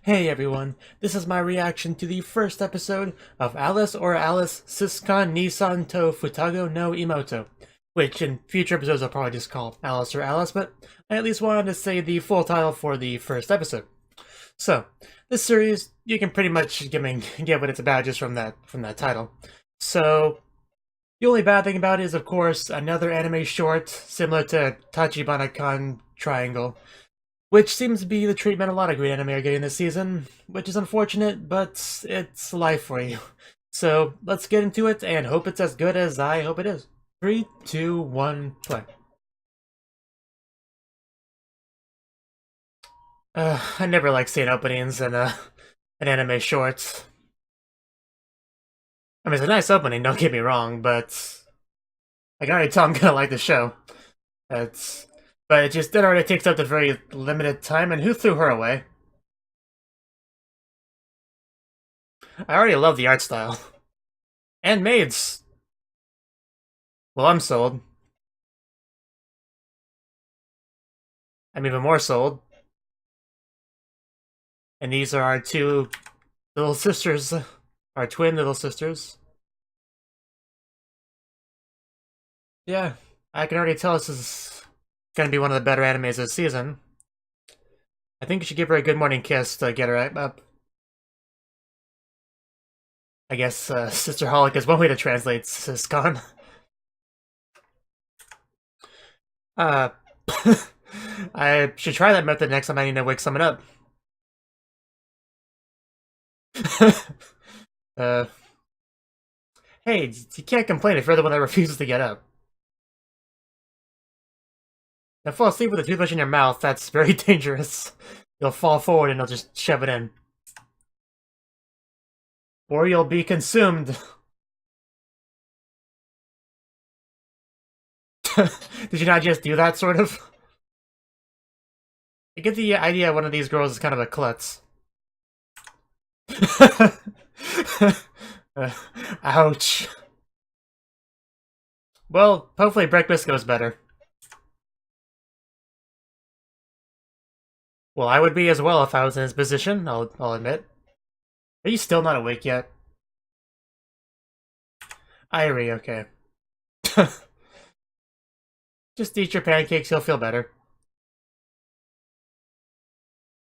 Hey everyone, this is my reaction to the first episode of Alice or Alice Siscon Niisan to Futago no Imouto, which in future episodes I'll probably just call Alice or Alice, but I at least wanted to say the full title for the first episode. So, this series, you can pretty much get what it's about just from that title. So, the only bad thing about it is, of course, another anime short similar to Tachibana-kan Triangle, which seems to be the treatment a lot of great anime are getting this season, which is unfortunate, but it's life for you. So let's get into it and hope it's as good as I hope it is. 3, 2, 1, play. I never like seeing openings in an anime short. I mean, it's a nice opening, don't get me wrong, but I can already tell I'm gonna like the show. But it already takes up the very limited time, and who threw her away? I already love the art style. And maids! Well, I'm sold. I'm even more sold. And these are our two little sisters. Our twin little sisters. Yeah, I can already tell this is gonna be one of the better animes this season. I think you should give her a good morning kiss to get her up. I guess Sister Holic is one way to translate Siscon. I should try that method next time I need to wake someone up. Hey, you can't complain if you're the one that refuses to get up. Now fall asleep with a toothbrush in your mouth, that's very dangerous. You'll fall forward and you'll just shove it in. Or you'll be consumed. Did you not just do that, sort of? I get the idea one of these girls is kind of a klutz. Ouch. Well, hopefully breakfast goes better. Well, I would be as well if I was in his position, I'll admit. Are you still not awake yet? Irie, okay. Just eat your pancakes, you'll feel better.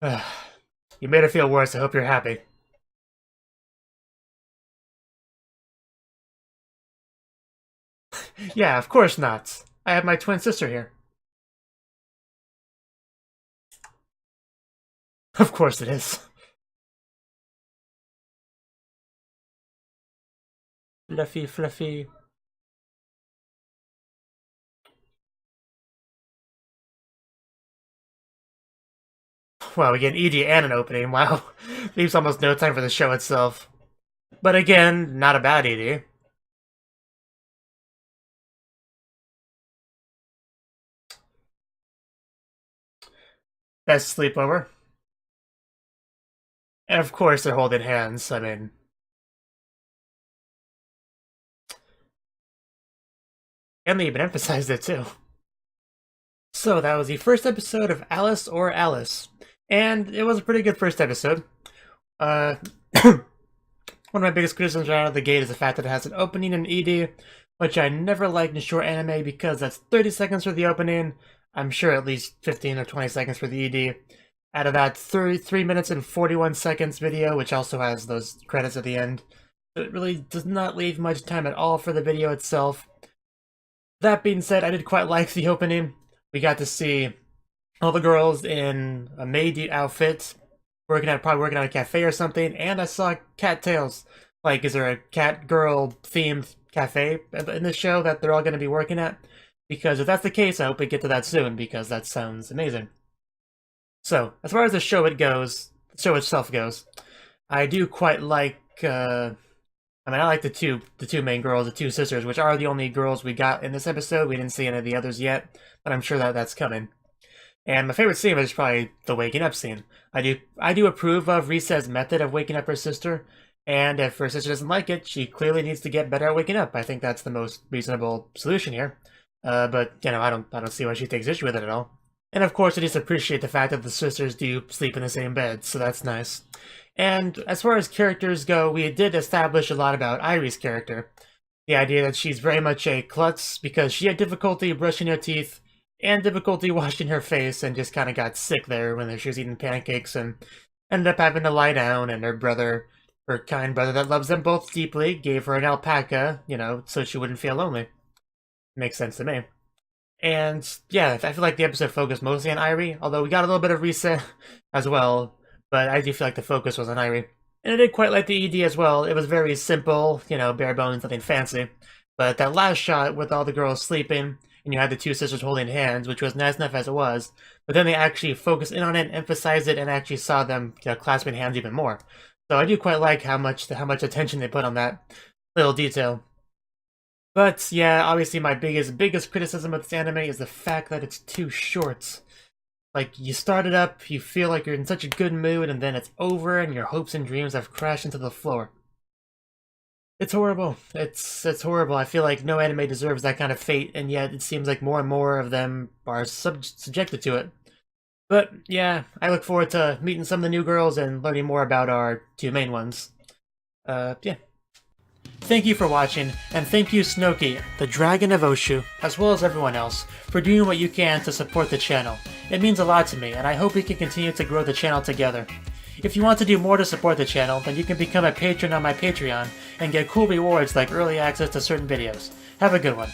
You made her feel worse, I hope you're happy. Yeah, of course not. I have my twin sister here. Of course it is. Fluffy, fluffy. Wow, we get an ED and an opening. Wow. Leaves almost no time for the show itself. But again, not a bad ED. Best sleepover. And of course they're holding hands, I mean... And they even emphasized it too. So that was the first episode of Alice or Alice. And it was a pretty good first episode. One of my biggest criticisms right out of the gate is the fact that it has an opening and ED, which I never liked in short anime because that's 30 seconds for the opening. I'm sure at least 15 or 20 seconds for the ED. Out of that 3 minutes and 41 seconds video, which also has those credits at the end. It really does not leave much time at all for the video itself. That being said, I did quite like the opening. We got to see all the girls in a maid outfit, probably working at a cafe or something, and I saw cattails. Like, is there a cat girl themed cafe in this show that they're all going to be working at? Because if that's the case, I hope we get to that soon, because that sounds amazing. So, as far as the show itself goes, I do quite like, I like the two main girls, the two sisters, which are the only girls we got in this episode. We didn't see any of the others yet, but I'm sure that's coming. And my favorite scene is probably the waking up scene. I do approve of Risa's method of waking up her sister, and if her sister doesn't like it, she clearly needs to get better at waking up. I think that's the most reasonable solution here. But you know, I don't see why she takes issue with it at all. And of course, I just appreciate the fact that the sisters do sleep in the same bed, so that's nice. And as far as characters go, we did establish a lot about Iry's character. The idea that she's very much a klutz because she had difficulty brushing her teeth and difficulty washing her face and just kind of got sick there when she was eating pancakes and ended up having to lie down, and her brother, her kind brother that loves them both deeply, gave her an alpaca, so she wouldn't feel lonely. Makes sense to me. And yeah, I feel like the episode focused mostly on Iry, although we got a little bit of reset as well, but I do feel like the focus was on Iry. And I did quite like the ED as well. It was very simple, bare bones, nothing fancy. But that last shot with all the girls sleeping, and you had the two sisters holding hands, which was nice enough as it was, but then they actually focused in on it, emphasized it, and actually saw them clasping hands even more. So I do quite like how much attention they put on that little detail. But yeah, obviously my biggest criticism of this anime is the fact that it's too short. Like, you start it up, you feel like you're in such a good mood, and then it's over and your hopes and dreams have crashed into the floor. It's horrible. It's horrible. I feel like no anime deserves that kind of fate, and yet it seems like more and more of them are subjected to it. But yeah, I look forward to meeting some of the new girls and learning more about our two main ones. Yeah. Thank you for watching, and thank you Cnouki, the Dragon of Oshu, as well as everyone else, for doing what you can to support the channel. It means a lot to me, and I hope we can continue to grow the channel together. If you want to do more to support the channel, then you can become a patron on my Patreon, and get cool rewards like early access to certain videos. Have a good one.